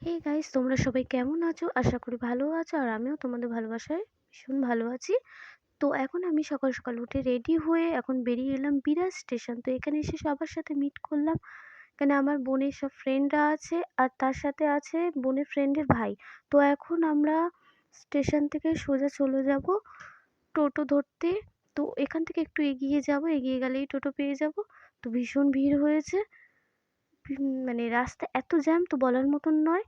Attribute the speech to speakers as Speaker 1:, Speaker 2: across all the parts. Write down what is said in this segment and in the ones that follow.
Speaker 1: Hey guys, তোমরা সবাই কেমন আছো? আশা করি ভালো আছো আর আমিও তোমাদের ভালোবাসায় ভীষণ ভালো আছি। তো এখন আমি সকাল সকাল উঠে রেডি হয়ে এখন বেরিয়ে এলাম বিরাজ স্টেশন। তো এখানে এসে সবার সাথে মিট করলাম। এখানে আমার বোনের সব ফ্রেন্ডরা আছে আর তার সাথে আছে বোনের ফ্রেন্ডের ভাই। তো এখন আমরা স্টেশন থেকে সোজা চলে যাব টোটো ধরতে। তো এখান থেকে একটু এগিয়ে যাব, এগিয়ে গেলেই টোটো পেয়ে যাব। তো ভীষণ ভিড় হয়েছে, মানে রাস্তা এত জ্যাম তো বলার মতন নয়।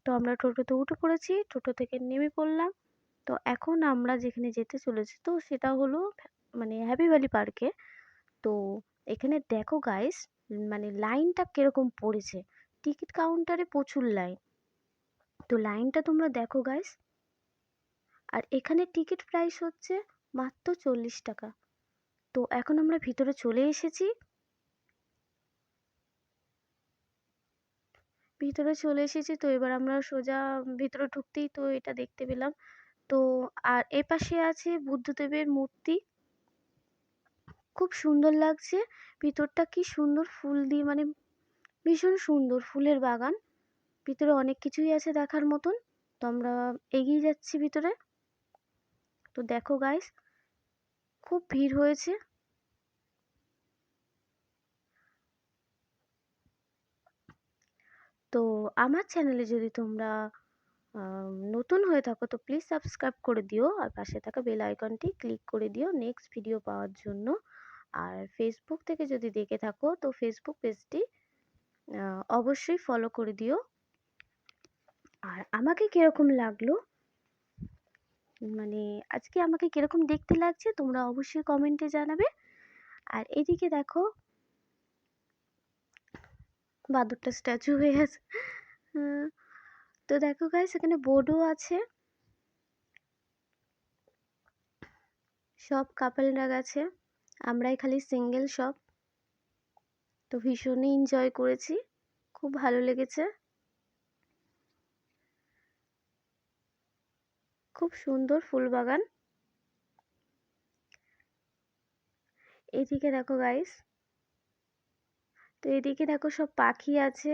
Speaker 1: তো আমরা টোটোতে উঠে পড়েছি, টোটো থেকে নেমে পড়লাম। তো এখন আমরা যেখানে যেতে চলেছি তো সেটা হলো মানে হ্যাপি ভ্যালি পার্কে। তো এখানে দেখো গাইস, মানে লাইনটা কিরকম পড়েছে। টিকিট কাউন্টারে প্রচুর লাইন। তো লাইনটা তোমরা দেখো গাইস। আর এখানে টিকিট প্রাইস হচ্ছে মাত্র 40 টাকা। তো এখন আমরা ভিতরে চলে এসেছি। তো এবার আমরা সোজা ভিতরে ঢুকতেই তো এটা দেখতে পেলাম। তো আর এপাশে আছে বুদ্ধদেবের মূর্তি। খুব সুন্দর লাগছে। ভিতরটা কি সুন্দর ফুল দিয়ে, মানে ভীষণ সুন্দর ফুলের বাগান। ভিতরে অনেক কিছুই আছে দেখার মতন। তো আমরা এগিয়ে যাচ্ছি ভিতরে। তো দেখো গাইস, খুব ভিড় হয়েছে। তো আমার চ্যানেলে যদি তোমরা নতুন হয়ে থাকো তো প্লিজ সাবস্ক্রাইব করে দিও আর পাশে থাকা বেল আইকনটি ক্লিক করে দিও নেক্সট ভিডিও পাওয়ার জন্য। আর ফেসবুক থেকে যদি দেখে থাকো তো ফেসবুক পেজটি অবশ্যই ফলো করে দিও। আর আমাকে কিরকম লাগলো, মানে আজকে আমাকে কিরকম দেখতে লাগছে তোমরা অবশ্যই কমেন্টে জানাবে। আর এদিকে দেখো বাদুরটা স্ট্যাচু হয়ে আছে। আহ, তো দেখো গাইস, এখানে বোর্ডও আছে। সব কাপলরা গেছে, আমরাই খালি সিঙ্গেল সব। তো ভীষণই এনজয় করেছি, খুব ভালো লেগেছে। খুব সুন্দর ফুল বাগান। এদিকে দেখো গাইস, তো এদিকে দেখো সব পাখি আছে।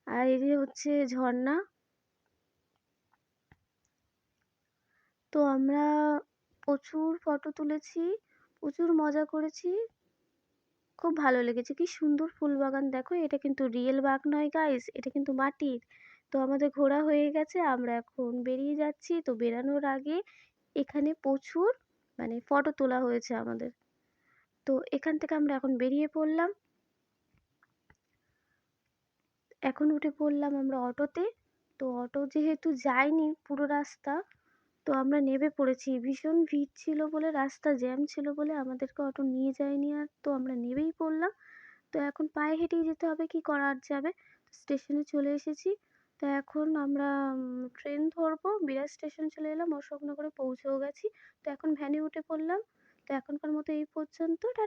Speaker 1: আর এদিকে হচ্ছে ঝর্ণা। তো আমরা প্রচুর ফটো তুলেছি, প্রচুর মজা করেছি। খুব ভালো লেগেছে, কি সুন্দর ফুল বাগান দেখো। এটা কিন্তু রিয়েল বাগ নয় গাইস, এটা কিন্তু মাটির। তো আমাদের ঘোরা হয়ে গেছে, আমরা এখন বেরিয়ে যাচ্ছি। তো বেরানোর আগে এখানে প্রচুর মানে ফটো তোলা হয়েছে আমাদের। তো এখান থেকে আমরা এখন বেরিয়ে পড়লাম। এখন উঠে পড়লাম আমরা অটোতে। তো অটো যেহেতু যায়নি পুরো রাস্তা, তো আমরা নেমে পড়েছি। ভীষণ ভিড় ছিল বলে, রাস্তা জ্যাম ছিল বলে আমাদেরকে অটো নিয়ে যায়নি আর। তো আমরা নেমেই পড়লাম। তো এখন পায়ে হেঁটেই যেতে হবে, কি করা আর যাবে। স্টেশনে চলে এসেছি। তো এখন আমরা ট্রেন ধরবো। বিরাজ স্টেশন চলে এলাম, অশোকনগরে পৌঁছেও গেছি। তো এখন ভ্যানে উঠে পড়লাম। তো এখনকার মতো এই পর্যন্ত, টাটা।